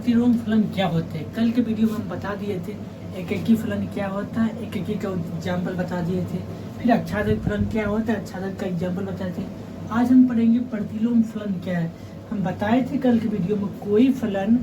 प्रतिलोम फलन क्या होते हैं। कल के वीडियो में हम बता दिए थे एकेकी फलन क्या होता है, एकेकी का एग्जाम्पल बता दिए थे। फिर आच्छादक फलन क्या होता है, आच्छादक का एग्जाम्पल बताए थे। आज हम पढ़ेंगे प्रतिलोम फलन क्या है। हम बताए थे कल के वीडियो में कोई फलन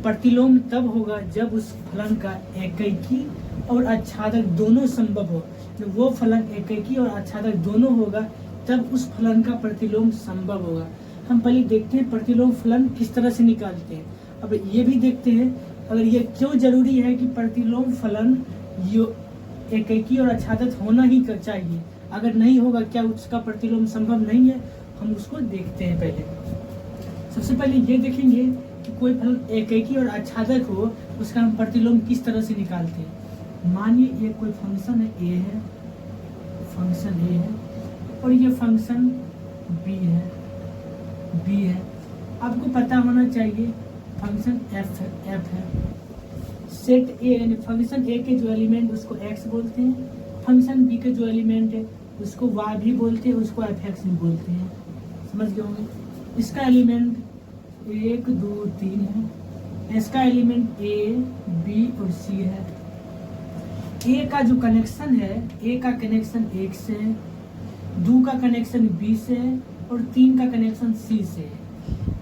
प्रतिलोम तब होगा जब उस फलन का एकेकी और आच्छादक दोनों संभव हो। जब वो फलन एकेकी और आच्छादक दोनों होगा तब उस फलन का प्रतिलोम संभव होगा। हम पहले देखते हैं प्रतिलोम फलन किस तरह से निकालते हैं। अब ये भी देखते हैं अगर ये क्यों जरूरी है कि प्रतिलोम फलन एकेकी और आच्छादक होना ही चाहिए। अगर नहीं होगा क्या उसका प्रतिलोम संभव नहीं है, हम उसको देखते हैं। पहले सबसे पहले ये देखेंगे कि कोई फलन एकेकी और आच्छादक हो उसका हम प्रतिलोम किस तरह से निकालते हैं। मानिए ये कोई फंक्शन है ए है, फंक्शन ए है और ये फंक्शन बी है। आपको पता होना चाहिए फंक्शन एफ है। सेट ए यानी फंक्शन ए के जो एलिमेंट उसको एक्स बोलते हैं, फंक्शन बी के जो एलिमेंट है उसको वाई भी बोलते हैं, उसको एफ एक्स भी बोलते हैं। समझ गए होंगे। इसका एलिमेंट 1 2 3 है, इसका एलिमेंट ए बी और सी है। ए का जो कनेक्शन है, ए का कनेक्शन 1 से है, 2 का कनेक्शन बी से है और 3 का कनेक्शन सी से है।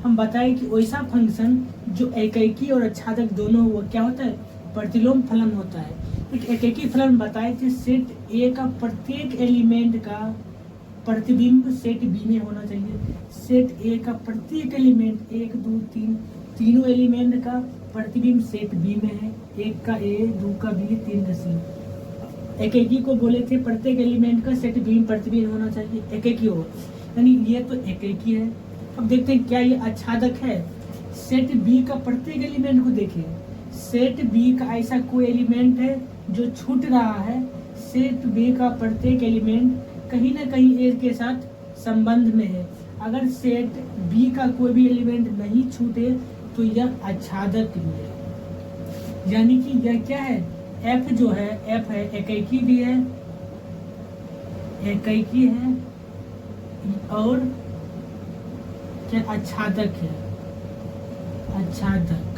हम बताए कि वैसा फंक्शन जो एकेकी और आच्छादक दोनों वो क्या होता है, प्रतिलोम फलन होता है। एक एकेकी फलन बताए थे सेट ए का प्रत्येक एलिमेंट का प्रतिबिंब सेट बी में होना चाहिए। सेट ए का प्रत्येक एलिमेंट 1 2 3 तीनों एलिमेंट का प्रतिबिंब सेट बी में है। 1 का ए, 2 का बी, 3 का सी। एकेकी को बोले थे प्रत्येक एलिमेंट का सेट बी में प्रतिबिंब होना चाहिए, एकेकी हो, यानी ये तो एकेकी है। अब देखते हैं क्या ये आच्छादक है। सेट बी का प्रत्येक एलिमेंट को देखिए, सेट बी का ऐसा कोई एलिमेंट है जो छूट रहा है। सेट बी का प्रत्येक एलिमेंट कहीं ना कहीं ए के साथ संबंध में है। अगर सेट बी का कोई भी एलिमेंट नहीं छूटे तो यह आच्छादक भी है। यानी कि यह क्या है, एफ जो है, एफ है एकेकी भी है, एकेकी है और क्या आच्छादक है। आच्छादक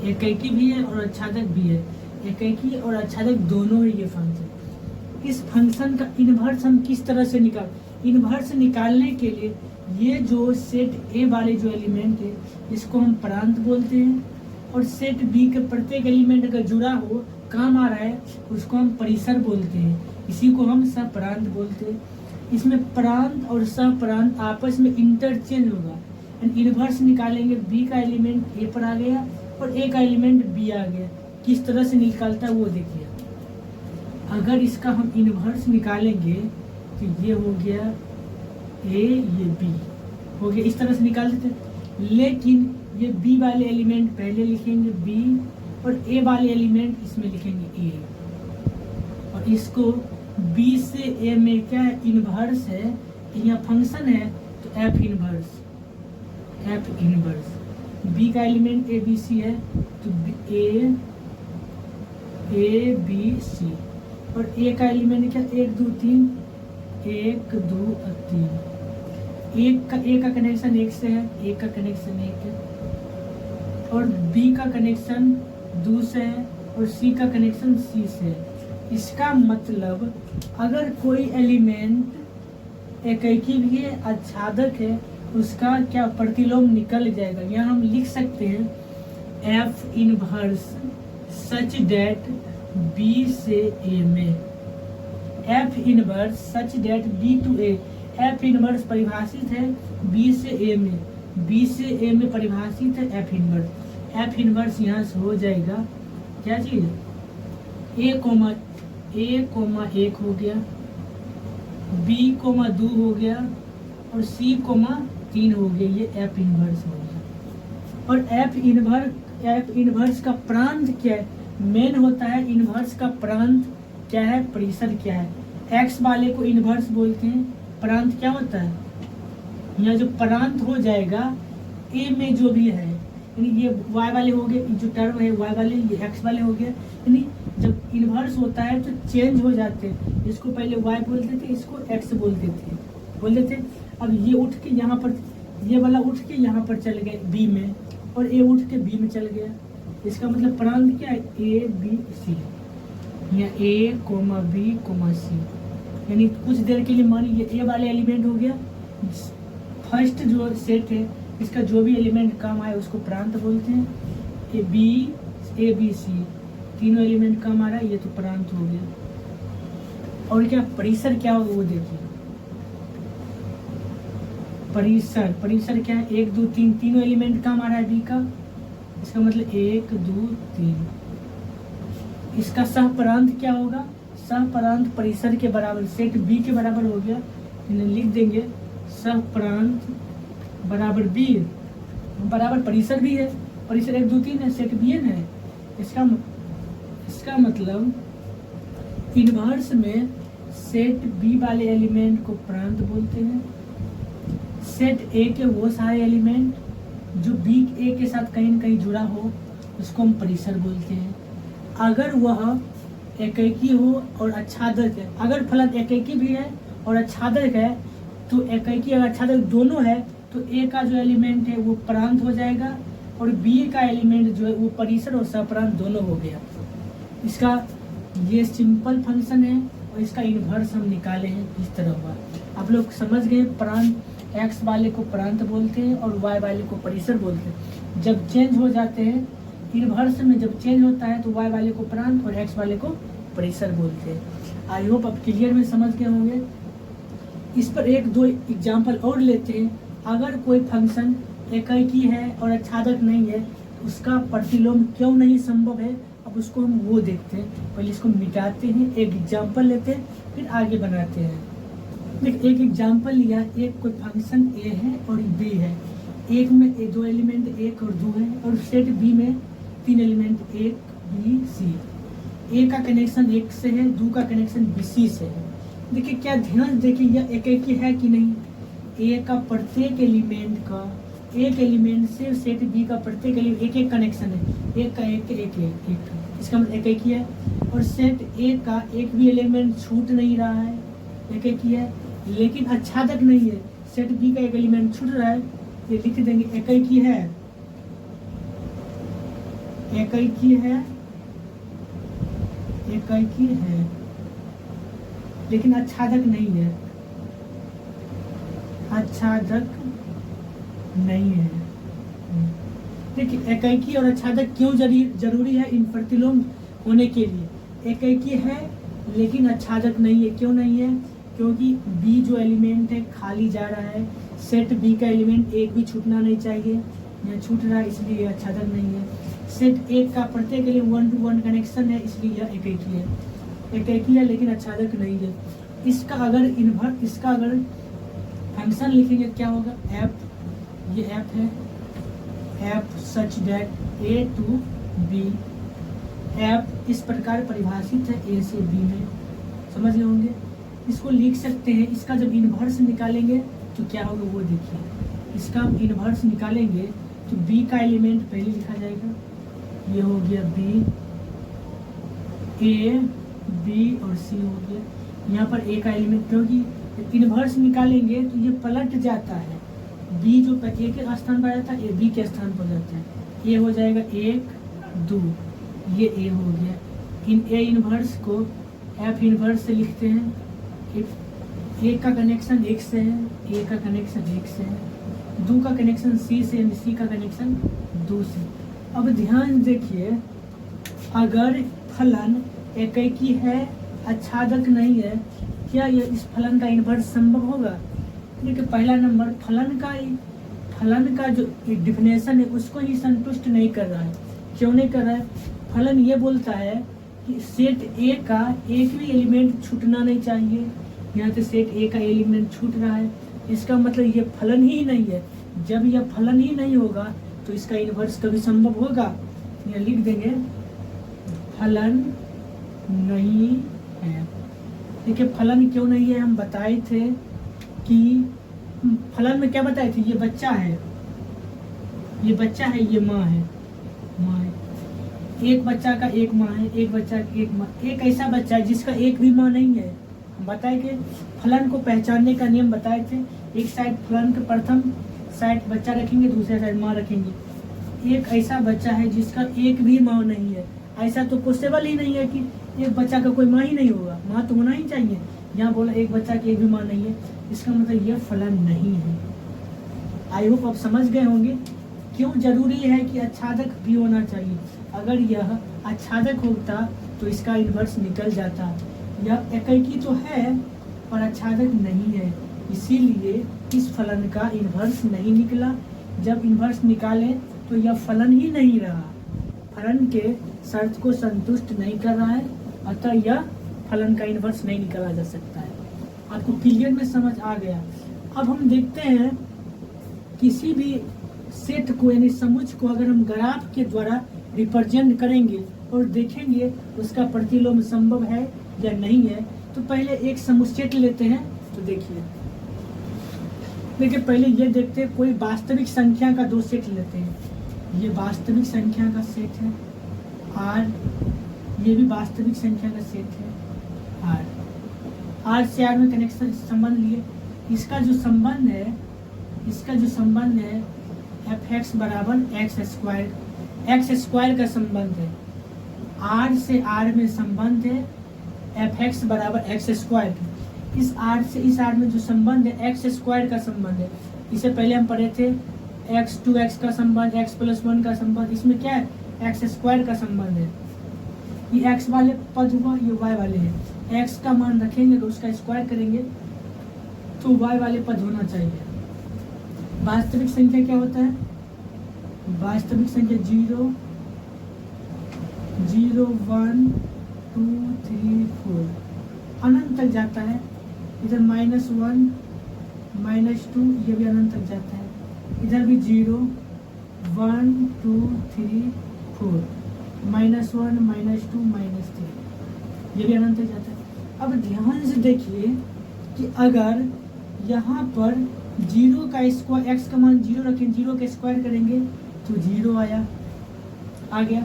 एकेकी भी है और आच्छादक भी है। एकेकी और आच्छादक दोनों है ये फंक्शन। इस फंक्शन का इनवर्स हम किस तरह से इनवर्स निकालने के लिए ये जो सेट ए वाले जो एलिमेंट है इसको हम प्रांत बोलते हैं और सेट बी के प्रत्येक एलिमेंट अगर जुड़ा हो, काम आ रहा है, उसको हम परिसर बोलते हैं। इसी को हम सप्रांत बोलते हैं। इसमें प्रांत और सप्रांत आपस में इंटरचेंज होगा। इनवर्स निकालेंगे, बी का एलिमेंट ए पर आ गया और ए का एलिमेंट बी आ गया। किस तरह से निकालता है वो देखिए। अगर इसका हम इनवर्स निकालेंगे तो ये हो गया ए, ये बी हो गया, इस तरह से निकाल देते हैं। लेकिन ये बी वाले एलिमेंट पहले लिखेंगे बी और ए वाले एलिमेंट इसमें लिखेंगे ए और इसको बी से ए में क्या है, इनवर्स है। यहाँ फंक्शन है तो एफ इनवर्स बी का एलिमेंट ए बी सी है तो ए बी सी और ए का एलिमेंट क्या, 1 2 3 1 2 3। ए का कनेक्शन 1 से है, ए का कनेक्शन 1 है और बी का कनेक्शन 2 से है और सी का कनेक्शन सी से है। इसका मतलब अगर कोई एलिमेंट एकेकी भी है, आच्छादक है, उसका क्या प्रतिलोम निकल जाएगा। यहाँ हम लिख सकते हैं F inverse such that B से ए में, F inverse such that B to A. F inverse परिभाषित है बी से ए में, बी से ए में परिभाषित है एफ इनवर्स। एफ इनवर्स यहाँ से हो जाएगा क्या चीज, ए कोमा 1 हो गया, बी कोमा 2 हो गया और सी कोमा 3 हो गया। ये एफ इनवर्स हो गया। और एफ इनवर्स का प्रांत क्या है, मेन होता है इनवर्स का प्रांत क्या है, परिसर क्या है। एक्स वाले को इनवर्स बोलते हैं, प्रांत क्या होता है, यहाँ जो प्रांत हो जाएगा ए में जो भी है, यानी ये वाई वाले हो गए, जो टर्म है वाई वाले, ये एक्स वाले हो गए। यानी जब इनवर्स होता है तो चेंज हो जाते हैं। इसको पहले वाई बोलते थे, इसको एक्स बोलते थे। अब ये उठ के यहाँ पर, ये वाला उठ के यहाँ पर चले गए बी में, और ए उठ के बी में चल गया। इसका मतलब प्रांत क्या है, ए बी सी, या ए कोमा बी कोमा सी, यानी कुछ देर के लिए मान लीजिए ए वाले एलिमेंट हो गया, फर्स्ट जो सेट है इसका जो भी एलिमेंट काम आए उसको प्रांत बोलते हैं। ए बी सी तीनों एलिमेंट काम आ रहा है, ये तो प्रांत हो गया। और क्या परिसर क्या होगा वो देखिए, परिसर क्या है, 1 2 3 तीनों एलिमेंट काम आ रहा है बी का, इसका मतलब 1 2 3। इसका सह प्रांत क्या होगा, सह प्रांत परिसर के बराबर, सेट बी के बराबर हो गया, इन्हें लिख देंगे सह प्रांत बराबर बी बराबर परिसर भी है, परिसर 1 2 3 है, सेट बी है। इसका मतलब इनवर्स में सेट बी वाले एलिमेंट को प्रांत बोलते हैं। सेट ए के वो सारे एलिमेंट जो बी ए के साथ कहीं न कहीं जुड़ा हो उसको हम परिसर बोलते हैं। अगर वह एकैकी हो और आच्छादक है, अगर फलन एकैकी भी है और आच्छादक है तो एकैकी और आच्छादक दोनों है तो ए का जो एलिमेंट है वो प्रांत हो जाएगा और बी का एलिमेंट जो है वो परिसर और सप्रांत दोनों हो गया। इसका ये सिंपल फंक्शन है और इसका इन्वर्स हम निकाले हैं, इस तरह हुआ। आप लोग समझ गए, प्रांत एक्स वाले को प्रांत बोलते हैं और वाई वाले को परिसर बोलते हैं। जब चेंज हो जाते हैं इन्वर्स में, जब चेंज होता है तो वाई वाले को प्रांत और एक्स वाले को परिसर बोलते हैं। आई होप आप क्लियर में समझ गए होंगे। इस पर 1 2 एग्जाम्पल और लेते हैं। अगर कोई फंक्शन एकैकी है और आच्छादक नहीं है तो उसका प्रतिलोम क्यों नहीं संभव है, अब उसको हम वो देखते हैं। पहले इसको मिटाते हैं, एक एग्जाम्पल लेते हैं, फिर आगे बनाते हैं। देख, एक एग्जाम्पल लिया, एक कोई फंक्शन ए है और बी है, एक में 2 एलिमेंट 1 और 2 है और सेट बी में 3 एलिमेंट 1 बी सी। ए का कनेक्शन 1 से है, 2 का कनेक्शन बी सी से है। देखिए क्या ध्यान, देखिए यह एकैकी है कि नहीं। ए का प्रत्येक एलिमेंट का, एक एलिमेंट से सेट बी का प्रत्येक एलिमेंट एक कनेक्शन है, एक का एक, इसका मतलब एकैकी है। और सेट ए का एक भी एलिमेंट छूट नहीं रहा है, एकैकी है। लेकिन आच्छादक नहीं है, सेट बी का एक एलिमेंट छूट रहा है, ये लिख देंगे एकैकी है, एकैकी है लेकिन आच्छादक नहीं है, आच्छादक नहीं है। देखिए एकैकी और आच्छादक क्यों जरूरी है इन प्रतिलोम होने के लिए। एकैकी है लेकिन आच्छादक नहीं है, क्यों नहीं है, क्योंकि बी जो एलिमेंट है खाली जा रहा है, सेट बी का एलिमेंट एक भी छूटना नहीं चाहिए, यह छूट रहा है इसलिए आच्छादक नहीं है। सेट एक का प्रत्येक एलिमेंट 1 to 1 कनेक्शन है इसलिए यह एकैकी है, एकैकी है लेकिन आच्छादक नहीं है। इसका अगर फंक्शन लिखेंगे क्या होगा, एफ, ये एफ है, F such that A to B, F इस प्रकार परिभाषित है ए से बी में, समझ गए होंगे। इसको लिख सकते हैं, इसका जब इन्वर्स निकालेंगे तो क्या होगा वो देखिए। इसका इन्वर्स निकालेंगे तो बी का एलिमेंट पहले लिखा जाएगा, ये हो गया बी, ए बी और सी हो गया। यहाँ पर ए का एलिमेंट, क्योंकि इन्वर्स निकालेंगे तो ये पलट जाता है, बी जो ए के स्थान पर जाता है ए बी के स्थान पर जाता है, ये हो जाएगा 1 2, ये ए हो गया। इन ए इन्वर्स को एफ इन्वर्स से लिखते हैं। ए का कनेक्शन 1 से है, ए का कनेक्शन 1 से है, 2 का कनेक्शन सी से, सी का कनेक्शन 2 से। अब ध्यान देखिए, अगर फलन एकैकी है आच्छादक नहीं है, क्या ये इस फलन का इन्वर्स संभव होगा। देखिए पहला नंबर फलन का जो डिफिनेशन है उसको ही संतुष्ट नहीं कर रहा है। क्यों नहीं कर रहा है, फलन ये बोलता है कि सेट ए का एक भी एलिमेंट छूटना नहीं चाहिए, यहाँ से सेट ए का एलिमेंट छूट रहा है, इसका मतलब ये फलन ही नहीं है। जब यह फलन ही नहीं होगा तो इसका इन्वर्स कभी संभव होगा, यह लिख देंगे फलन नहीं है। देखिए फलन क्यों नहीं है, हम बताए थे कि फलन में क्या बताए थे, ये बच्चा है, ये बच्चा है, ये माँ है, एक बच्चा का एक माँ है, एक बच्चा की एक माँ, एक ऐसा बच्चा है जिसका एक भी माँ नहीं है। हम बताए कि फलन को पहचानने का नियम बताए थे, एक साइड फलन के प्रथम साइड बच्चा रखेंगे, दूसरे साइड माँ रखेंगे। एक ऐसा बच्चा है जिसका एक भी माँ नहीं है, ऐसा तो पॉसिबल ही नहीं है कि एक बच्चा का कोई माँ ही नहीं होगा, माँ तो होना ही चाहिए। यहाँ बोला एक बच्चा की एक भी माँ नहीं है, इसका मतलब यह फलन नहीं है। आई होप आप समझ गए होंगे क्यों जरूरी है कि आच्छादक भी होना चाहिए। अगर यह आच्छादक होता तो इसका इन्वर्स निकल जाता। यह एकैकी तो है पर आच्छादक नहीं है, इसीलिए इस फलन का इन्वर्स नहीं निकला। जब इन्वर्स निकालें तो यह फलन ही नहीं रहा, फलन के शर्त को संतुष्ट नहीं कर रहा है, अतः यह फलन का इन्वर्स नहीं निकाला जा सकता है। आपको क्लियर में समझ आ गया। अब हम देखते हैं किसी भी सेट को यानी समुच्च को अगर हम ग्राफ के द्वारा रिप्रेजेंट करेंगे और देखेंगे उसका प्रतिलोम संभव है या नहीं है। तो पहले एक समुच्चय लेते हैं। तो देखिए पहले ये देखते हैं, कोई वास्तविक संख्या का दो सेट लेते हैं। ये वास्तविक संख्या का सेट है R, ये भी वास्तविक संख्या का सेट है R से R में कनेक्शन संबंध लिए। इसका जो संबंध है fx बराबर एक्स स्क्वायर का संबंध है। R से R में संबंध है fx बराबर एक्स स्क्वायर। इस R से इस R में जो संबंध है एक्स स्क्वायर का संबंध है। इसे पहले हम पढ़े थे x 2x का संबंध, x+1 का संबंध। इसमें क्या है, एक्स स्क्वायर का संबंध है। ये x वाले पद हुआ, ये y वाले हैं। x का मान रखेंगे तो उसका स्क्वायर करेंगे तो y वाले पद होना चाहिए। वास्तविक संख्या क्या होता है, वास्तविक संख्या 0 0 1 2 3 4 अनंत तक जाता है। इधर -1 -2 ये भी अनंत तक जाता है। इधर भी 0 1 2 3 4 -1 -2 -3 ये भी अनंत तक जाता है। अब ध्यान से देखिए कि अगर यहाँ पर 0 का स्क्वायर, x का मान 0 रखें, 0 का स्क्वायर करेंगे तो 0 आ गया।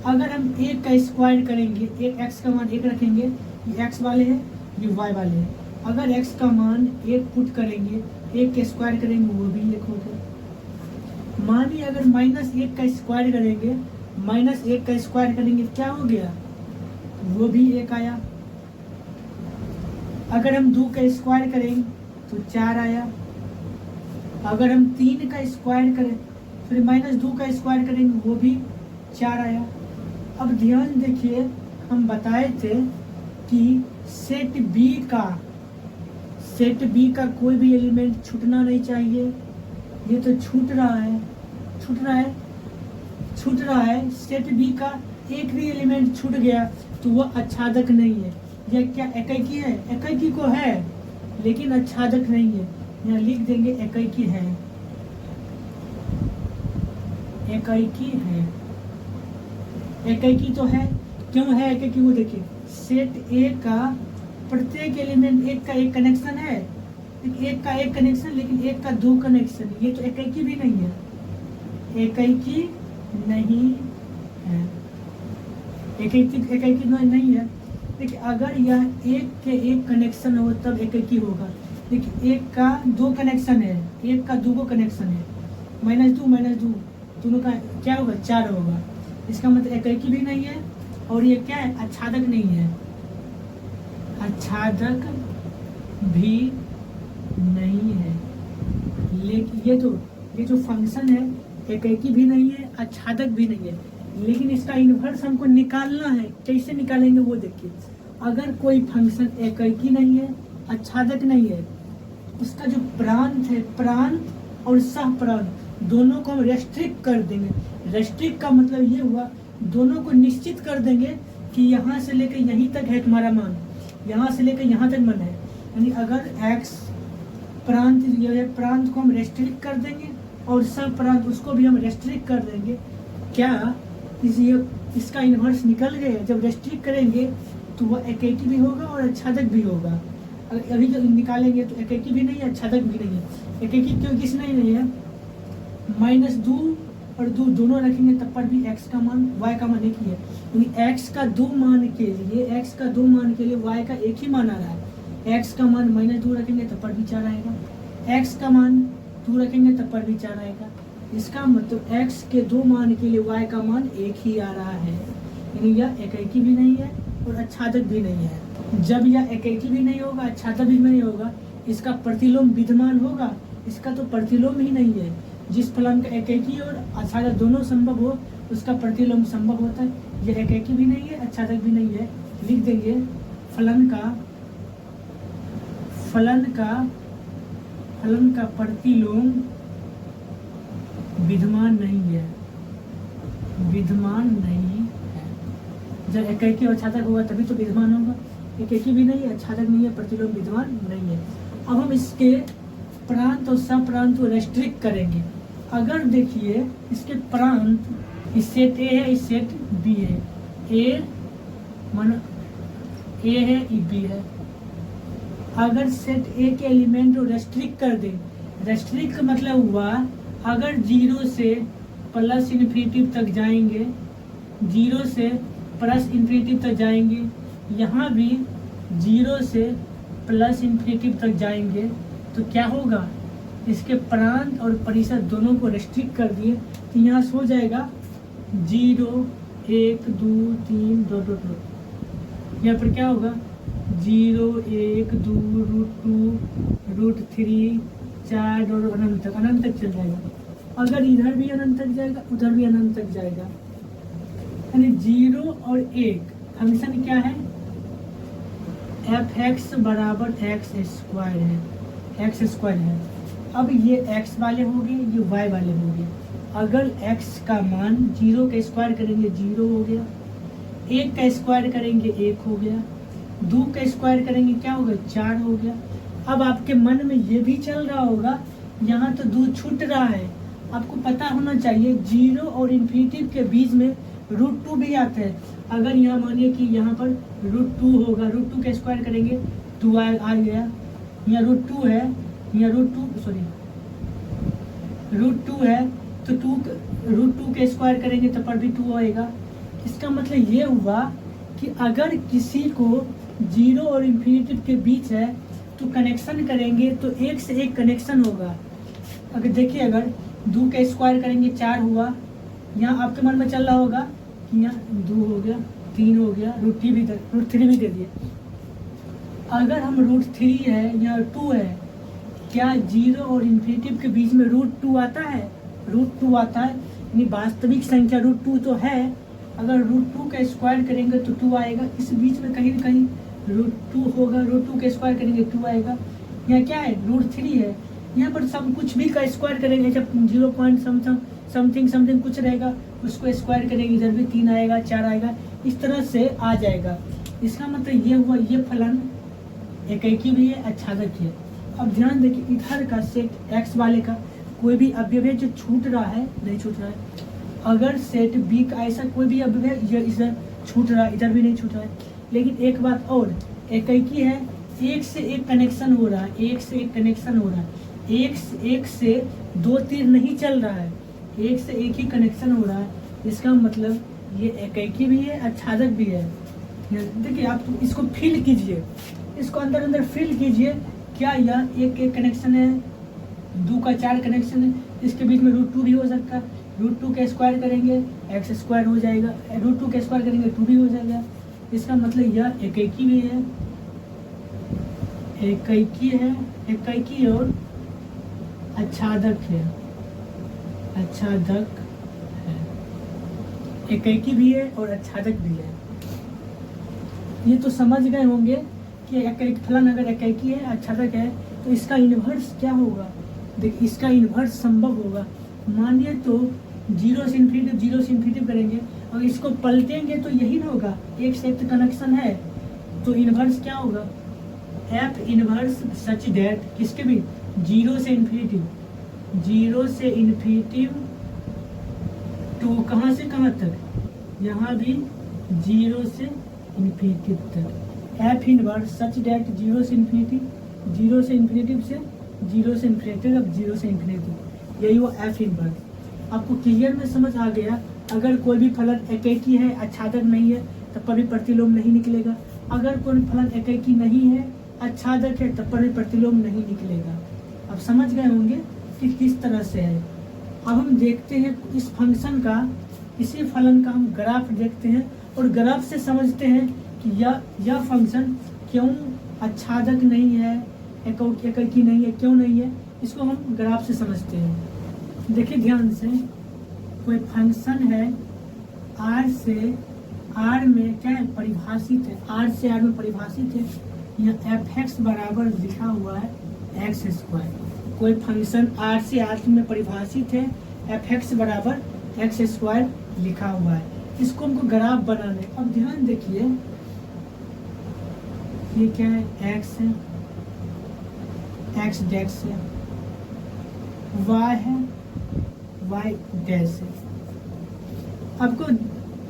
अगर हम 1 का स्क्वायर करेंगे, एक x का मान 1 रखेंगे, ये x वाले हैं ये y वाले हैं। अगर x का मान 1 पुट करेंगे, 1 का स्क्वायर करेंगे वो भी 1 हो गया। मानिए अगर -1 का स्क्वायर करेंगे, -1 का स्क्वायर करेंगे क्या हो गया, वो भी 1 आया। अगर हम 2 का स्क्वायर करेंगे तो 4 आया। अगर हम 3 का स्क्वायर करें फिर -2 का स्क्वायर करेंगे वो भी 4 आया। अब ध्यान देखिए, हम बताए थे कि सेट बी का कोई भी एलिमेंट छूटना नहीं चाहिए। ये तो छूट रहा है। सेट बी का एक भी एलिमेंट छूट गया तो वह आच्छादक नहीं है। यह क्या एकैकी है, एकैकी को है लेकिन आच्छादक नहीं है। यहाँ लिख देंगे एकैकी है, एकैकी है। एकैकी तो है, क्यों है एकैकी वो देखिए, सेट ए का प्रत्येक एलिमेंट एक का एक कनेक्शन है, एक का एक कनेक्शन लेकिन एक का दो कनेक्शन। ये तो एकैकी भी नहीं है, एकैकी नहीं है, एकैकी नहीं है। देखिए अगर यह एक के एक कनेक्शन हो तब एकैकी होगा। देखिए एक का दो कनेक्शन है, एक का दो कनेक्शन है, -2 दोनों का क्या होगा, 4 होगा। इसका मतलब एकैकी भी नहीं है और ये क्या है, आच्छादक नहीं है, आच्छादक भी नहीं है। लेकिन ये जो फंक्शन है एकैकी भी नहीं है, आच्छादक भी नहीं है, लेकिन इसका इन्वर्स हमको निकालना है। कैसे निकालेंगे वो देखिए। अगर कोई फंक्शन एकैकी नहीं है, आच्छादक नहीं है, उसका जो प्रांत है, प्रांत और सह प्रांत दोनों को हम रेस्ट्रिक्ट कर देंगे। रेस्ट्रिक्ट का मतलब ये हुआ दोनों को निश्चित कर देंगे कि यहाँ से लेकर यहीं तक है तुम्हारा मान, यहाँ से लेकर यहाँ तक मन है। यानी अगर x प्रांत, ये प्रांत को हम रेस्ट्रिक्ट कर देंगे और सब प्रांत उसको भी हम रेस्ट्रिक्ट कर देंगे। क्या इसका इन्वर्स निकल गया। जब रेस्ट्रिक्ट करेंगे तो वह एकैकी भी होगा और आच्छादक भी होगा। अभी जो निकालेंगे तो एकैकी भी नहीं है, आच्छादक भी नहीं है। एकैकी क्यों किस नहीं है, -2 और 2 दोनों रखेंगे तब पर भी x का मान y का मान एक ही है। यानी x का 2 मान के लिए y का एक ही मान आ रहा है। x का मान -2 रखेंगे तब पर भी 4 आएगा, x का मान 2 रखेंगे तब पर भी 4 आएगा। इसका मतलब x के दो मान के लिए y का मान एक ही आ रहा है, यानी यह एकाकी भी नहीं है और आच्छादक भी नहीं है। जब यह एकाकी भी नहीं होगा, आच्छादक भी नहीं होगा, इसका प्रतिलोम विद्यमान होगा, इसका तो प्रतिलोम ही नहीं है। जिस फलन का एकाकी और आच्छादक दोनों संभव हो उसका प्रतिलोम संभव होता है। यह एकाकी भी नहीं है, आच्छादक भी नहीं है। लिख देंगे फलन का प्रतिलोम विद्यमान नहीं है, विद्यमान नहीं है। जब एकाकी और आच्छादक होगा तभी तो विद्यमान होगा। एकाकी भी नहीं है, आच्छादक नहीं है, प्रतिलोम विद्यमान नहीं है। अब हम इसके प्रांत और सप्रांत को रेस्ट्रिक्ट करेंगे। अगर देखिए इसके प्रांत, इस सेट ए है, इस सेट बी है, ए माना ए है, ई बी है। अगर सेट ए के एलिमेंट को रेस्ट्रिक्ट कर दें, रेस्ट्रिक्ट का मतलब हुआ अगर 0 से प्लस इन्फिनिटी तक जाएंगे, 0 से प्लस इन्फिनिटी तक जाएंगे, यहाँ भी 0 से प्लस इन्फिनिटी तक जाएंगे, तो क्या होगा, इसके प्रांत और परिसर दोनों को रेस्ट्रिक्ट कर दिए तो यहाँ से हो जाएगा 0, 1, 2, 3, 2, 2, 2। यहाँ पर क्या होगा 0, 1, 2, √2, √3, 4 और अनंत तक चल जाएगा। अगर इधर भी अनंत तक जाएगा, उधर भी अनंत तक जाएगा, यानी 0 और 1 फंक्शन क्या है, f(x) बराबर x² है, x² है। अब ये x वाले हो गए, ये y वाले हो गए। अगर x का मान 0 का स्क्वायर करेंगे 0 हो गया, 1 का स्क्वायर करेंगे 1 हो गया, 2 का स्क्वायर करेंगे क्या होगा 4 हो गया। अब आपके मन में ये भी चल रहा होगा यहाँ तो 2 छूट रहा है। आपको पता होना चाहिए 0 और इन्फिनिटी के बीच में √2 भी आता है। अगर यहाँ मानिए कि यहाँ पर √2 होगा, √2 का स्क्वायर करेंगे 2 आ गया, यहाँ √2 है, यहाँ √2 है तो √2 के स्क्वायर करेंगे तो पर भी 2 आएगा। इसका मतलब ये हुआ कि अगर किसी को 0 और इन्फिनिटी के बीच है तो कनेक्शन करेंगे तो एक से एक कनेक्शन होगा। अगर देखिए अगर 2 का स्क्वायर करेंगे 4 हुआ, यहाँ आपके मन में चल रहा होगा कि यहाँ 2 हो गया, 3 हो गया, √3 भी दे दिए। अगर हम √3 है, यहाँ 2 है, क्या 0 और इन्फिनिटी के बीच में √2 आता है, √2 आता है, यानी वास्तविक संख्या √2 तो है। अगर √2 का स्क्वायर करेंगे तो 2 आएगा, इस बीच में कहीं न कहीं √2 होगा, √2 का स्क्वायर करेंगे 2 आएगा। यहाँ क्या है √3 है, यहाँ पर सब कुछ भी का स्क्वायर करेंगे, जब 0 समथिंग कुछ रहेगा उसको स्क्वायर करेंगे, इधर भी 3 आएगा, 4 आएगा, इस तरह से आ जाएगा। इसका मतलब ये हुआ ये फलन एकाकी भी है, आच्छादक है। अब ध्यान देखिए इधर का सेट x वाले का कोई भी अवयव है जो छूट रहा है, नहीं छूट रहा है। अगर सेट b का ऐसा कोई भी अवयव है जो इधर छूट रहा है, इधर भी नहीं छूट रहा है। लेकिन एक बात और, एकाकी है, एक से एक कनेक्शन हो रहा है, एक से एक कनेक्शन हो रहा है, एक से 2 तीर नहीं चल रहा है, एक से एक ही कनेक्शन हो रहा है। इसका मतलब ये एकाकी भी है, आच्छादक भी है। देखिए आप इसको फील कीजिए, इसको अंदर फील कीजिए, क्या यह एक कनेक्शन है, 2 का 4 कनेक्शन है, इसके बीच में √2 भी हो सकता है। √2 का स्क्वायर करेंगे x² हो जाएगा, √2 का स्क्वायर करेंगे 2 भी हो जाएगा। इसका मतलब यह एकाकी भी है, एकाकी और आच्छादक है, आच्छादक है, एकाकी भी है और आच्छादक भी है। ये तो समझ गए होंगे कि एकाकी फलन अगर एकाकी है, आच्छादक है, तो इसका इन्वर्स क्या होगा। देखिए इसका इन्वर्स संभव होगा। मानिए तो 0 से इन्फिनिटी करेंगे और इसको पलटेंगे तो यही ना होगा, एक से एक कनेक्शन है, तो इन्वर्स क्या होगा, f इन्वर्स सच दैट किसके भी 0 से इन्फिनिटी टू कहाँ से कहाँ तक, यहाँ भी 0 से इन्फिनिटी तक। f इन्वर्स सच दैट 0 से इन्फिनिटी से 0 से इन्फिनिटी, अब 0 से इन्फिनिटी, यही वो f इन्वर्स। आपको क्लियर में समझ आ गया। अगर कोई भी फलन एकाकी है, आच्छादक नहीं है, तब पर भी प्रतिलोम नहीं निकलेगा। अगर कोई फलन एकाकी नहीं है, आच्छादक है, तब पर भी प्रतिलोम नहीं निकलेगा। अब समझ गए होंगे कि किस तरह से है। अब हम देखते हैं इस फंक्शन का, इसी फलन का हम ग्राफ देखते हैं और ग्राफ से समझते हैं कि यह फंक्शन क्यों आच्छादक नहीं है, एकाकी नहीं है, क्यों नहीं है, इसको हम ग्राफ से समझते हैं। देखिए ध्यान से, कोई फंक्शन है r से r में क्या है, परिभाषित है, r से r में परिभाषित है। यहाँ f(x) बराबर लिखा हुआ है x²। कोई फंक्शन r से r में परिभाषित है, f(x) बराबर x² लिखा हुआ है। इसको हमको ग्राफ बनाना है। अब ध्यान देखिए, ये क्या है, x है, x डैश है, y है, y डैश है। आपको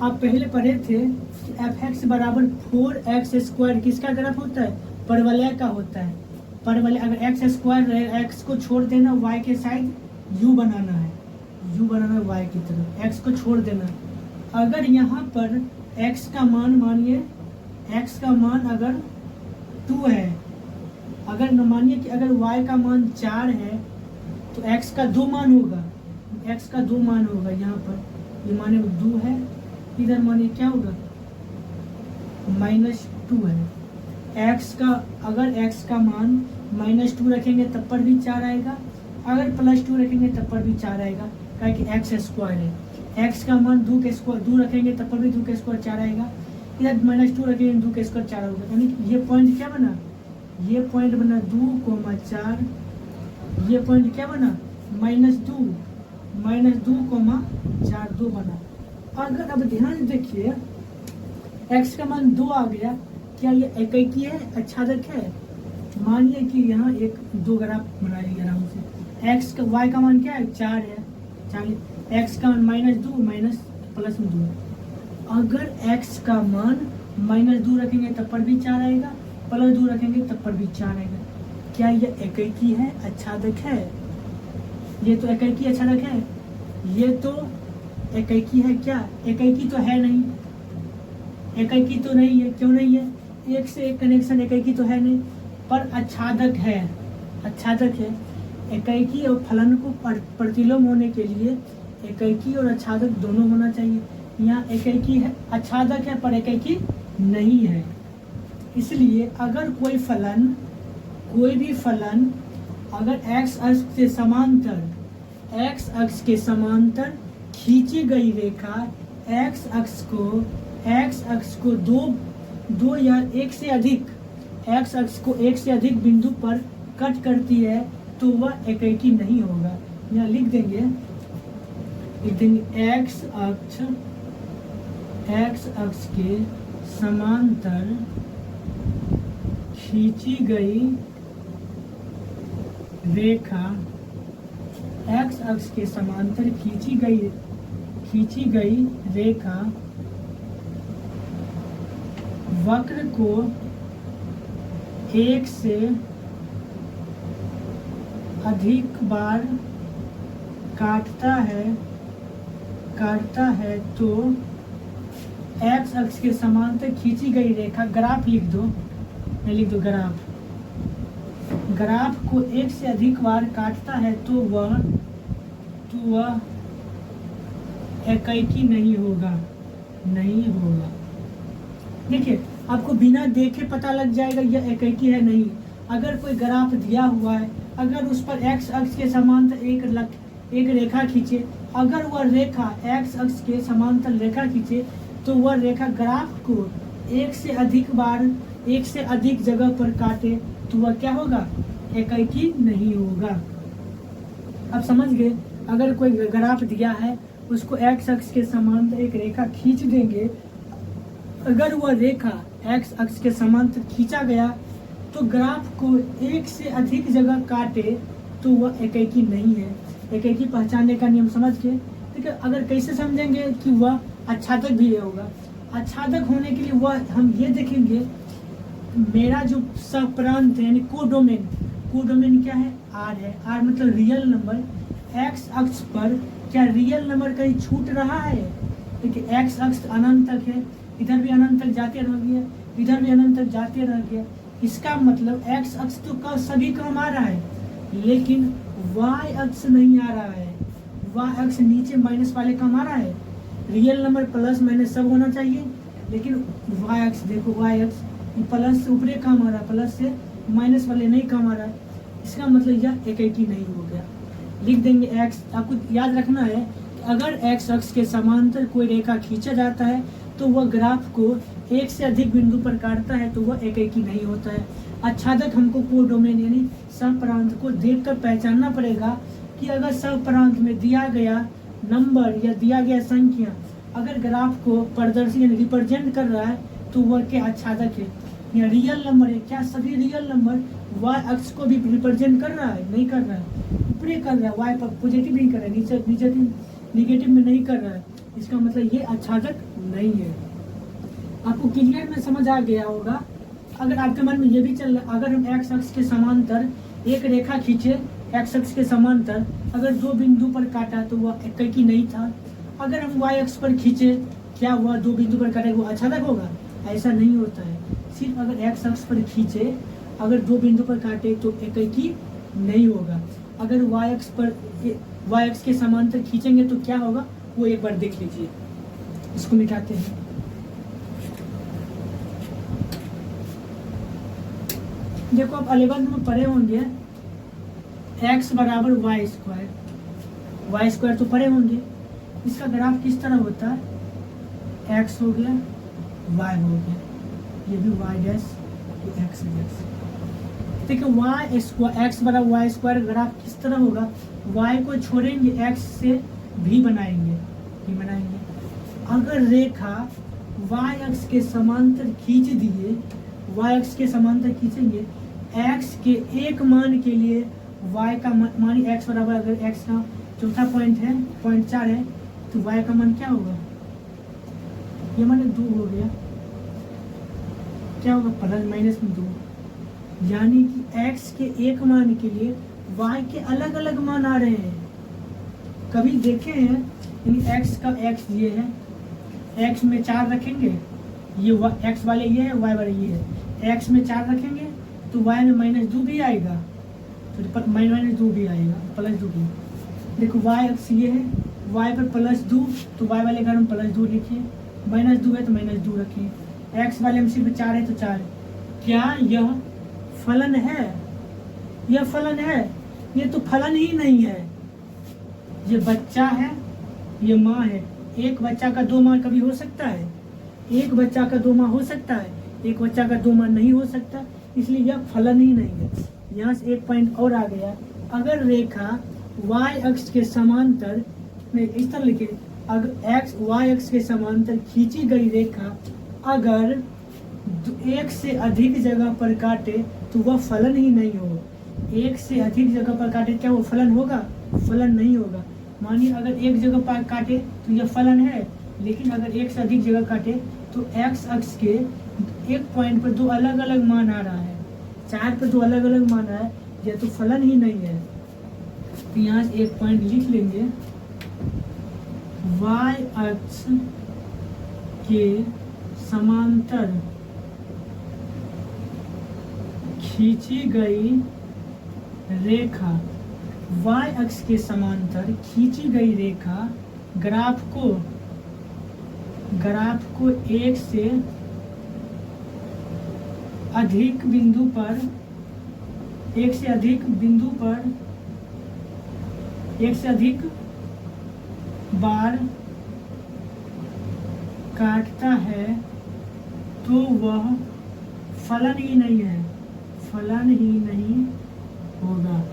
आप पहले पढ़े थे कि f(x) बराबर 4x² किसका ग्राफ होता है, परवलय का होता है। परवलय अगर x² रहे, x को छोड़ देना, y के साइड u बनाना है, u बनाना है y की तरफ, x को छोड़ देना। अगर यहाँ पर x का मान, मानिए x का मान अगर 2 है, अगर मानिए कि अगर y का मान 4 है तो x का 2 मान होगा, x का 2 मान होगा। यहाँ पर ये माने 2 है, इधर मानिए क्या होगा, -2 है। x का अगर x का मान -2 रखेंगे तब पर भी 4 आएगा, अगर +2 रखेंगे तब पर भी 4 आएगा, क्या कि x² है। x का मान 2 रखेंगे तब पर भी 2 4 आएगा, इधर -2 रखेंगे 2 4 होगा। यानी ये पॉइंट क्या बना, ये पॉइंट बना 2,4, ये पॉइंट क्या बना, -2 -2,4 2 बना। अगर अब ध्यान देखिए, x का मान 2 आ गया, क्या ये एकाकी है, आच्छादक है? मानिए कि यहाँ एक 2 ग्राफ बनाइए आराम से। x का y का मान क्या है, 4 है, 4, x का मान -2 +2। अगर x का मान -2 रखेंगे तब पर भी 4 आएगा, +2 रखेंगे तब पर भी 4 आएगा। क्या ये एकाकी है, आच्छादक है? ये तो एकाकी आच्छादक है, ये तो एकाकी है। क्या एकाकी तो है नहीं, एकाकी तो नहीं है। क्यों नहीं है, एक से एक कनेक्शन, एकाकी तो है नहीं, पर आच्छादक है, आच्छादक है। एकाकी और फलन को प्रतिलोम होने के लिए एकाकी और आच्छादक दोनों होना चाहिए। यहाँ एकाकी है, आच्छादक है, पर एकाकी नहीं है। इसलिए अगर कोई फलन, कोई भी फलन अगर x अक्ष के समांतर, x अक्ष के समांतर खींची गई रेखा x अक्ष को दो या एक से अधिक, x अक्ष को एक से अधिक बिंदु पर कट करती है तो वह एकाकी नहीं होगा। यहाँ लिख देंगे x अक्ष के समांतर खींची गई रेखा, x अक्ष के समांतर खींची गई रेखा वक्र को एक से अधिक बार काटता है तो x अक्ष के समांतर खींची गई रेखा, ग्राफ लिख दो, लिख दो ग्राफ को एक से अधिक बार काटता है तो वह एकाकी नहीं होगा, नहीं होगा। देखिए आपको बिना देखे पता लग जाएगा यह एकाकी है नहीं। अगर कोई ग्राफ दिया हुआ है, अगर उस पर x अक्ष के समांतर एक रेखा खींचे, अगर वह रेखा x अक्ष के समांतर रेखा खींचे तो वह रेखा ग्राफ को एक से अधिक बार, एक से अधिक जगह पर काटे तो वह क्या होगा, एकाकी नहीं होगा। अब समझ गए, अगर कोई ग्राफ दिया है उसको x अक्ष के समांतर एक रेखा खींच देंगे, अगर वह रेखा x अक्ष के समांतर खींचा गया तो ग्राफ को एक से अधिक जगह काटे तो वह एकाकी नहीं है। एकाकी पहचानने का नियम समझ के, ठीक है। अगर कैसे समझेंगे कि वह आच्छादक भी होगा, आच्छादक होने के लिए वह हम ये देखेंगे, मेरा जो सहप्रांत है यानी कोडोमेन, कोडोमेन क्या है, r है, r मतलब रियल नंबर। x अक्ष पर क्या रियल नंबर कहीं छूट रहा है? देखिए x अक्ष अनंत तक है, इधर भी अनंत तक जाते रह गया, इधर भी अनंत तक जाते रह गया। इसका मतलब x अक्ष तो सभी कम आ रहा है, लेकिन y अक्ष नहीं आ रहा है। वाई एक्स नीचे माइनस वाले काम आ रहा है, रियल नंबर प्लस माइनस सब होना चाहिए, लेकिन वाई एक्स देखो, वाई एक्स प्लस से ऊपरी काम आ रहा है, प्लस से माइनस वाले नहीं काम आ रहा है, इसका मतलब यह एक ही नहीं हो गया। लिख देंगे x, आपको याद रखना है कि अगर x अक्ष के समांतर कोई रेखा खींचा जाता है तो वह ग्राफ को एक से अधिक बिंदु पर काटता है, तो वह एक ही नहीं होता है। आच्छादक हमको कोडोमेन यानी सहप्रांत को देखकर पहचानना पड़ेगा कि अगर सहप्रांत में दिया गया नंबर या दिया गया संख्या अगर ग्राफ को प्रदर्शित यानी रिप्रेजेंट कर रहा है तो वह क्या आच्छादक है या रियल नंबर है। क्या सभी रियल नंबर वाई अक्ष को भी रिप्रेजेंट कर रहा है? नहीं कर रहा है, ऊपरी कर रहा है, वाई पर पॉजिटिव नहीं कर रहा है, नीचे निगेटिव में नहीं कर रहा है, इसका मतलब ये आच्छादक नहीं है। आपको क्लियर में समझ आ गया होगा। अगर आपके मन में ये भी चल रहा है अगर हम एक्स अक्ष के समांतर एक रेखा खींचे, एक्स अक्ष के समांतर अगर दो बिंदु पर काटा तो वह एक ही नहीं था, अगर हम वाई अक्ष पर खींचे क्या वह दो बिंदु पर काटे वो आच्छादक होगा? ऐसा नहीं होता है। सिर्फ अगर एक्स अक्ष पर खींचे अगर दो बिंदु पर काटे तो एक ही नहीं होगा। अगर वाई अक्ष के समांतर खींचेंगे तो क्या होगा वो एक बार देख लीजिए। इसको मिटाते हैं। देखो अब 11th में पढ़े होंगे x बराबर वाई स्क्वायर तो पढ़े होंगे। इसका ग्राफ किस तरह होता है? x हो गया y हो गया, ये भी y डैश x डैश। देखिए x बराबर वाई स्क्वायर ग्राफ किस तरह होगा? y को छोड़ेंगे x से भी बनाएंगे। अगर रेखा y अक्ष के समांतर खींच दिए, y अक्ष के समांतर खींचेंगे x के एक मान के लिए y का मान x बराबर अगर x का चौथा पॉइंट है 0.4 है तो y का मान क्या होगा? ये मान 2 हो गया, क्या होगा? प्लस माइनस में 2, यानी कि x के एक मान के लिए y के अलग अलग मान आ रहे हैं। कभी देखे हैं यानी x का x ये है, x में 4 रखेंगे, ये x वाले ये है, y वाले ये है, x में 4 रखेंगे तो y में -2 भी आएगा, तो -2 भी आएगा, +2 भी। देखो y अक्ष ये है, y पर +2 तो y वाले घर में +2 लिखिए, -2 है तो -2 रखिए, x वाले में सिर्फ 4 है तो 4। क्या यह फलन है? यह फलन है? ये तो फलन ही नहीं है। ये बच्चा है, ये माँ है। एक बच्चा का 2 माँ कभी हो सकता है? एक बच्चा का 2 माँ हो सकता है? एक बच्चा का 2 माँ नहीं हो सकता, इसलिए यह फलन ही नहीं है। यहाँ से एक पॉइंट और आ गया। अगर रेखा y अक्ष के समांतर में इस तरह लिखे, अगर y अक्ष के समांतर खींची गई रेखा अगर एक से अधिक जगह पर काटे तो वह फलन ही नहीं होगा। एक से अधिक जगह पर काटे क्या वो फलन होगा? फलन नहीं होगा। मानिए अगर एक जगह पर काटे तो यह फलन है, लेकिन अगर एक से अधिक जगह काटे तो x अक्ष के एक पॉइंट पर 2 अलग अलग मान आ रहा है, 4 पर 2 अलग अलग मान आ रहा है, यह तो फलन ही नहीं है। तो यहाँ से एक पॉइंट लिख लेंगे, y अक्ष के समांतर खींची गई रेखा, y अक्ष के समांतर खींची गई रेखा ग्राफ को एक से अधिक बिंदु पर एक से अधिक बार काटता है तो वह फलन ही नहीं है, फलन ही नहीं होगा।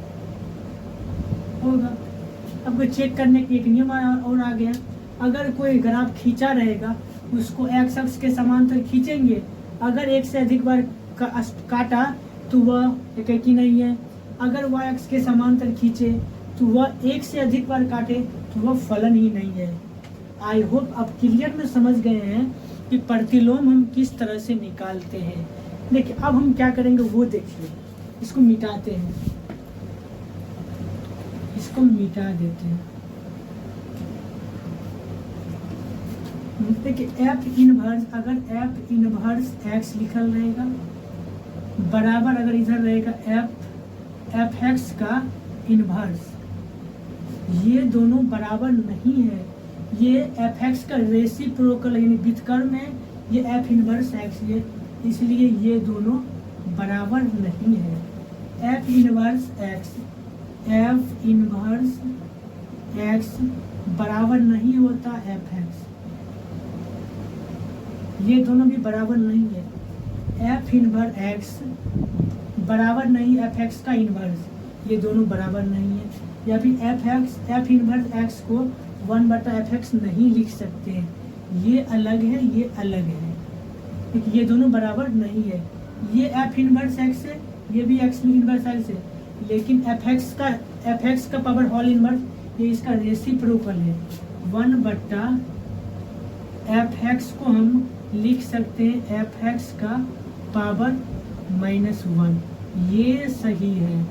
अब चेक करने के एक नियम और आ गया। अगर कोई ग्राफ खींचा रहेगा उसको x अक्ष के समांतर खींचेंगे, अगर एक से अधिक बार काटा तो वह एक ही नहीं है। अगर y अक्ष के समांतर खींचे तो वह एक से अधिक बार काटे तो वह फलन ही नहीं है। आई होप आप क्लियर में समझ गए हैं कि प्रतिलोम हम किस तरह से निकालते हैं। देखिए अब हम क्या करेंगे वो देखिए। इसको मिटाते हैं, इसको मिटा देते हैं। देखिए f इनवर्स, अगर f इनवर्स x लिखल रहेगा बराबर अगर इधर रहेगा f x का इनवर्स, ये दोनों बराबर नहीं है। ये एफ एक्स का रेसिप्रोकल यानी व्युत्क्रम है, ये एफ इनवर्स एक्स है, इसलिए ये दोनों बराबर नहीं है। एफ इनवर्स एक्स बराबर नहीं होता एफ एक्स, ये दोनों भी बराबर नहीं है। एफ इनवर्स एक्स बराबर नहीं एफ एक्स का इनवर्स, ये दोनों बराबर नहीं है। या फिर एफ इनवर्स एक्स को 1/f(x) नहीं लिख सकते हैं, ये अलग है, ये अलग है, क्योंकि ये दोनों बराबर नहीं है। ये एफ इनवर्स एक्स है, ये भी एक्स इनवर्स एक्स है, लेकिन एफ एक्स का पावर होल इनवर्स ये इसका रेसिप्रोकल है। 1/f(x) को हम लिख सकते हैं f(x) का पावर -1। ये सही है,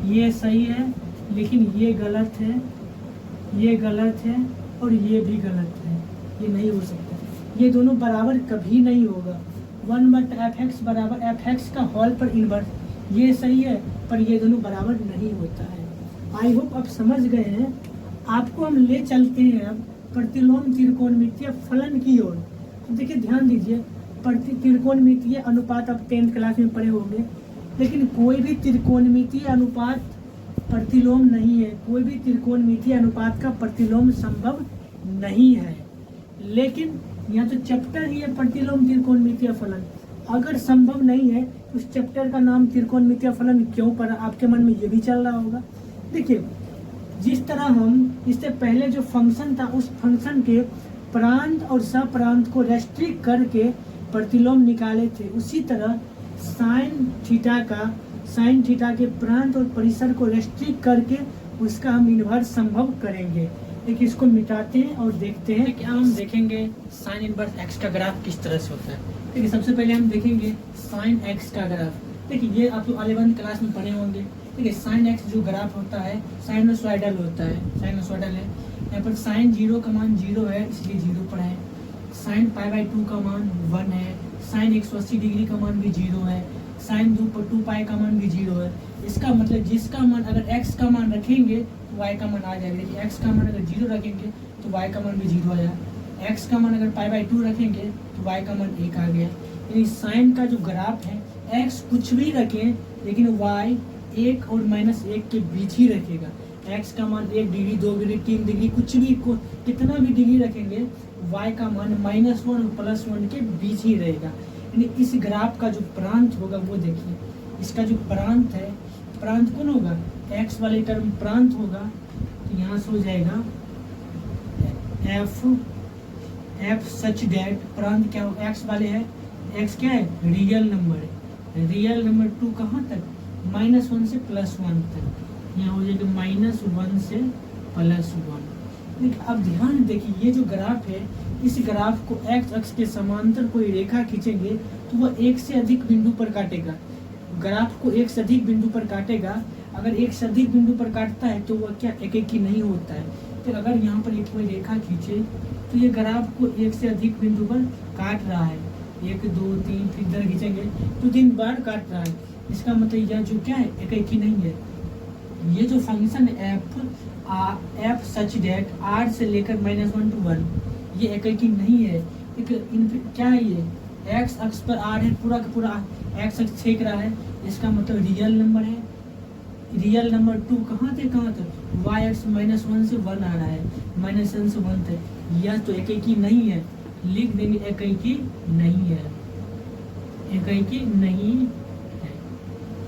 ये सही है, लेकिन ये गलत है, ये गलत है और ये भी गलत है, ये नहीं हो सकता। ये दोनों बराबर कभी नहीं होगा। 1/f(x) बराबर f(x) का होल पर इनवर्स, ये सही है, पर ये दोनों बराबर नहीं होता है। आई होप आप समझ गए हैं। आपको हम ले चलते हैं अब प्रतिलोम त्रिकोणमितीय फलन की ओर। तो देखिए ध्यान दीजिए, त्रिकोणमितीय अनुपात आप 10th क्लास में पढ़े होंगे, लेकिन कोई भी त्रिकोणमितीय अनुपात प्रतिलोम नहीं है, कोई भी त्रिकोणमितीय अनुपात का प्रतिलोम संभव नहीं है। लेकिन यहाँ तो चैप्टर ही है प्रतिलोम त्रिकोणमितीय फलन, अगर संभव नहीं है तो उस चैप्टर का नाम त्रिकोणमितीय फलन क्यों पड़ा, आपके मन में ये भी चल रहा होगा। देखिए, जिस तरह हम इससे पहले जो फंक्शन था उस फंक्शन के प्रांत और सप्रांत को रेस्ट्रिक्ट करके प्रतिलोम निकाले थे, उसी तरह साइन थीटा के प्रांत और परिसर को रेस्ट्रिक्ट करके उसका हम इन्वर्स संभव करेंगे। देखिए इसको मिटाते हैं और देखते हैं कि हम देखेंगे साइन इनवर्स एक्स का ग्राफ किस तरह से होता है। देखिए सबसे पहले हम देखेंगे साइन एक्स का ग्राफ। देखिए ये आप लोग 11th क्लास में पढ़े होंगे। देखिए साइन एक्स जो ग्राफ होता है साइनोसॉइडल होता है, साइनोसॉइडल है। यहाँ पर साइन 0 का मान 0 है, इसलिए 0 पर है। साइन π/2 का मान 1 है, साइन 180 डिग्री का मान भी 0 है, साइन 2π का मान भी 0 है। इसका मतलब जिसका मान अगर x का मान रखेंगे तो y का मान आ जाएगा। देखिए x का मान अगर 0 रखेंगे तो y का मान भी 0 आया, x का मान अगर π/2 रखेंगे तो y का मान 1 आ गया। यानी साइन का जो ग्राफ है x कुछ भी रखें लेकिन y 1 और -1 के बीच ही रखेगा। x का मान 1 डिग्री 2 डिग्री 3 डिग्री कुछ भी कितना भी डिग्री रखेंगे y का मान -1 और +1 के बीच ही रहेगा। यानी इस ग्राफ का जो प्रांत होगा वो देखिए, इसका जो प्रांत है, प्रांत कौन होगा, x वाले टर्म प्रांत होगा। तो यहाँ से हो जाएगा f सच डेट प्रांत क्या होगा, x वाले है, x क्या है, रियल नंबर है। रियल नंबर 2 कहाँ तक, -1 से +1 तक। यहाँ हो जाएगा -1 से +1। देखिए अब ध्यान देखिए, ये जो ग्राफ है इस ग्राफ को x अक्ष के समांतर कोई रेखा खींचेंगे तो वह एक से अधिक बिंदु पर काटेगा। ग्राफ को एक से अधिक बिंदु पर काटेगा। अगर एक से अधिक बिंदु पर काटता है तो वह क्या एक ही नहीं होता है। तो अगर यहाँ पर एक कोई रेखा खींचे तो ये ग्राफ को एक से अधिक बिंदु पर काट रहा है, 1 2 3 फिर इधर खींचेंगे तो 3 बार काट रहा है। इसका मतलब यह जो क्या है एक ही नहीं है। ये जो फंक्शन f सच डेट r से लेकर -1 to 1 ये एक ही नहीं है। क्या है ये, x अक्ष पर r है, पूरा का पूरा x अक्ष छेक रहा है, इसका मतलब रियल नंबर है। रियल नंबर 2 कहाँ थे कहाँ तक, y अक्ष -1 से 1 आ रहा है, -1 से 1 तक। यह तो एक ही नहीं है, लिख देंगे एक ही नहीं है, एक ही नहीं है।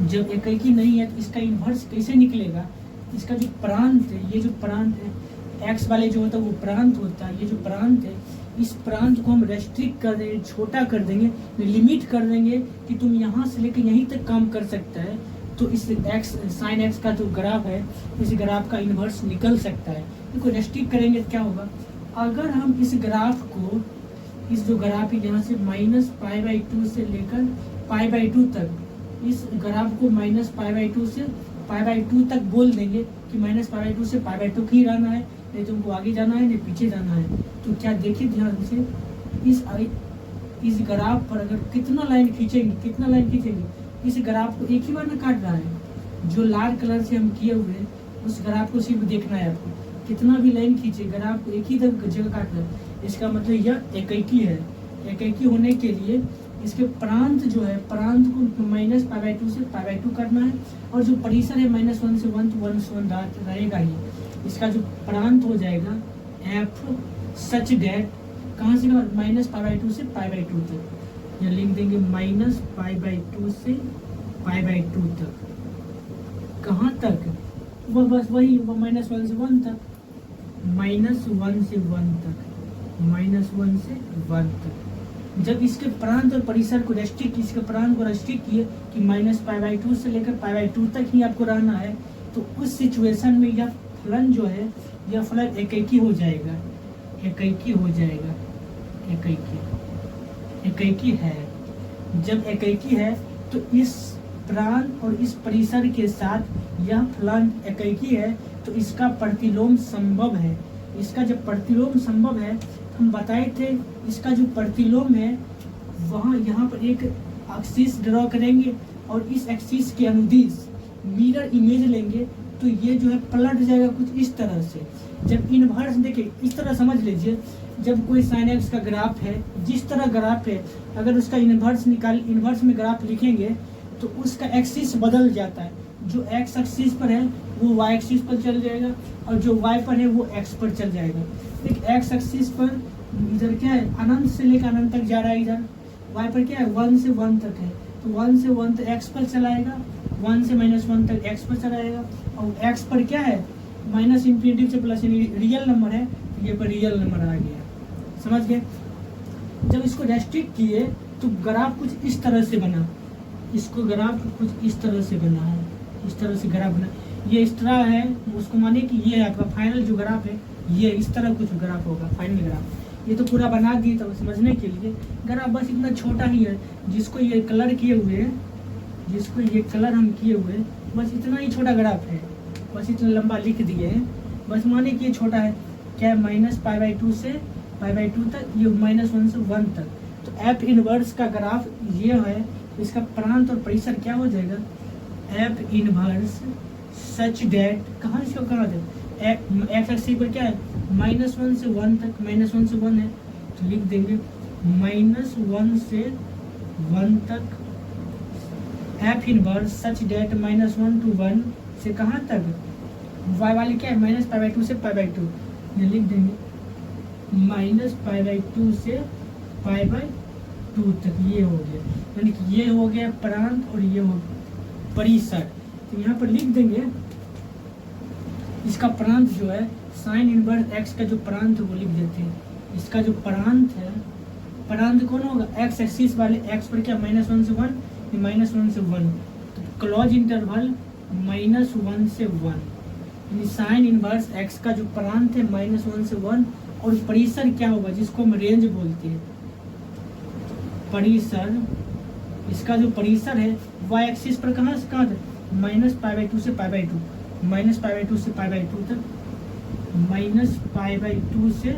जब एक ही नहीं है तो इसका इन्वर्स कैसे निकलेगा। इसका जो प्रांत है, ये जो प्रांत है x वाले जो होता है वो प्रांत होता है। ये जो प्रांत है इस प्रांत को हम रेस्ट्रिक्ट कर देंगे, छोटा कर देंगे, लिमिट कर देंगे कि तुम यहाँ से लेकर यहीं तक काम कर सकता है। तो इस साइन एक्स का जो ग्राफ है इस ग्राफ का इन्वर्स निकल सकता है। इसको रेस्ट्रिक्ट करेंगे तो क्या होगा, अगर हम इस ग्राफ को, इस जो ग्राफ है यहाँ से -π/2 से लेकर π/2 तक, इस ग्राफ को -π/2 से π/2 तक बोल देंगे कि -π/2 से π/2 ही रहना है, नहीं तुमको आगे जाना है नहीं पीछे जाना है। तो क्या देखिए ध्यान से, इस ग्राफ पर अगर कितना लाइन खींचेंगे, इस ग्राफ को एक ही बार में काट रहा है। जो लाल कलर से हम किए हुए उस ग्राफ को सिर्फ देखना है आपको। कितना भी लाइन खींचे, ग्राफ को एक ही जगह काटना है, इसका मतलब यह एकैकी है। एकैकी होने के लिए इसके प्रांत जो है, प्रांत को -π/2 से π/2 करना है, और जो परिसर है -1 से 1 तो 1 से 1 रहेगा ही। इसका जो प्रांत हो जाएगा एफ सच डेट कहाँ से -π/2 से π/2 तक, या लिख देंगे -π/2 से π/2 तक। कहाँ तक? वह बस वही -1 से 1 तक, -1 से 1 तक, -1 से 1 तक। जब इसके प्रांत और परिसर को रेस्ट्रिक्ट, इसके प्रांत को रेस्ट्रिक्ट किए कि -π/2 से लेकर π/2 तक ही आपको रहना है, तो उस सिचुएशन में यह फलन जो है, यह फलन एकैकी हो जाएगा। एकैकी हो जाएगा, एकैकी है। जब एकैकी है तो इस प्रांत और इस परिसर के साथ यह फलन एकैकी है, तो इसका प्रतिलोम संभव है। इसका जब प्रतिलोम संभव है, हम बताए थे इसका जो प्रतिलोम है वहाँ यहाँ पर एक एक्सिस ड्रॉ करेंगे, और इस एक्सिस के अनुदिश मिरर इमेज लेंगे, तो ये जो है पलट जाएगा कुछ इस तरह से। जब इनवर्स देखिए, इस तरह समझ लीजिए, जब कोई साइन एक्स का ग्राफ है, जिस तरह ग्राफ है, अगर उसका इनवर्स में ग्राफ लिखेंगे तो उसका एक्सिस बदल जाता है। जो एक्स एक्सिस पर है वो वाई एक्सिस पर चल जाएगा, और जो वाई पर है वो एक्स पर चल जाएगा। एक एक्स एक्सिस पर इधर क्या है, अनंत से लेकर अनंत तक जा रहा है, इधर वाई पर क्या है 1 से 1 तक है, तो 1 से 1 तक एक्स पर चलाएगा, 1 से -1 तक एक्स पर चलाएगा, और एक्स पर क्या है -∞ से प्लस रियल नंबर है, तो ये पर रियल नंबर आ गया। समझ गए? जब इसको रेस्ट्रिक्ट किए तो ग्राफ कुछ इस तरह से बना, इसको ग्राफ कुछ इस तरह से बना है, इस तरह से ग्राफ बना। ये इस तरह है, उसको माने कि ये आपका फाइनल जो ग्राफ है, ये इस तरह कुछ ग्राफ होगा, फाइनल ग्राफ। ये तो पूरा बना दिए तो समझने के लिए। ग्राफ बस इतना छोटा ही है, जिसको ये कलर किए हुए हैं, जिसको ये कलर हम किए हुए हैं, बस इतना ही छोटा ग्राफ है, बस इतना लंबा लिख दिए हैं, बस माने कि ये छोटा है। क्या है -π/2 से π/2 तक, ये -1 से 1 तक। तो एफ इनवर्स का ग्राफ ये है, इसका प्रांत और परिसर क्या हो जाएगा, एफ इनवर्स सच डेट, कहाँ इसको कहाँ दे, एक्स एक्सिस पर क्या है -1 से 1 तक, -1 से 1 है, तो लिख देंगे -1 से 1 तक F inverse such that -1 to 1 से कहाँ तक, वाई वाले क्या है -π/2 से π/2, ये लिख देंगे -π/2 से π/2 तक। ये हो गया, यानी कि ये हो गया प्रांत और ये हो परिसर। तो यहाँ पर लिख देंगे इसका प्रांत जो है साइन इनवर्स एक्स का जो प्रांत है वो लिख देते हैं। इसका जो प्रांत है, प्रांत कौन होगा, एक्स एक्सिस वाले एक्स पर क्या -1 से 1, -1 से 1, तो क्लोज इंटरवल -1 से 1, यानी साइन इनवर्स एक्स का जो प्रांत है -1 से 1, और परिसर क्या होगा जिसको हम रेंज बोलते हैं, परिसर। इसका जो परिसर है वाई एक्सिस पर कहाँ से कहाँ तक, -π/2 से π/2, -π/2 से π/2 तक, -π/2 से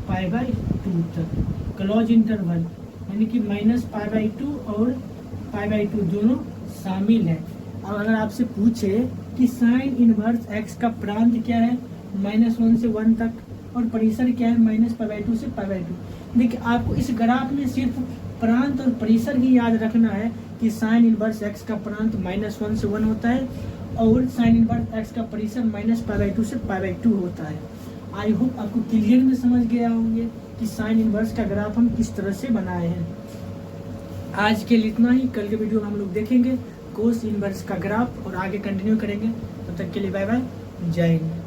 π/2 तक, क्लोज इंटरवल, यानी कि -π/2 और π/2 दोनों शामिल है। और अगर आपसे पूछे कि साइन इनवर्स एक्स का प्रांत क्या है, -1 से 1 तक, और परिसर क्या है -π/2 से π/2। देखिए आपको इस ग्राफ में सिर्फ प्रांत और परिसर ही याद रखना है कि साइन इनवर्स एक्स का प्रांत -1 से 1 होता है, और साइन इनवर्स एक्स का परिसर -π/2 से π/2 होता है। आई होप आपको क्लियर में समझ गया होंगे कि साइन इनवर्स का ग्राफ हम किस तरह से बनाए हैं। आज के लिए इतना ही, कल के वीडियो में हम लोग देखेंगे कोस इनवर्स का ग्राफ और आगे कंटिन्यू करेंगे। तब तक के लिए बाय बाय, जय हिंद।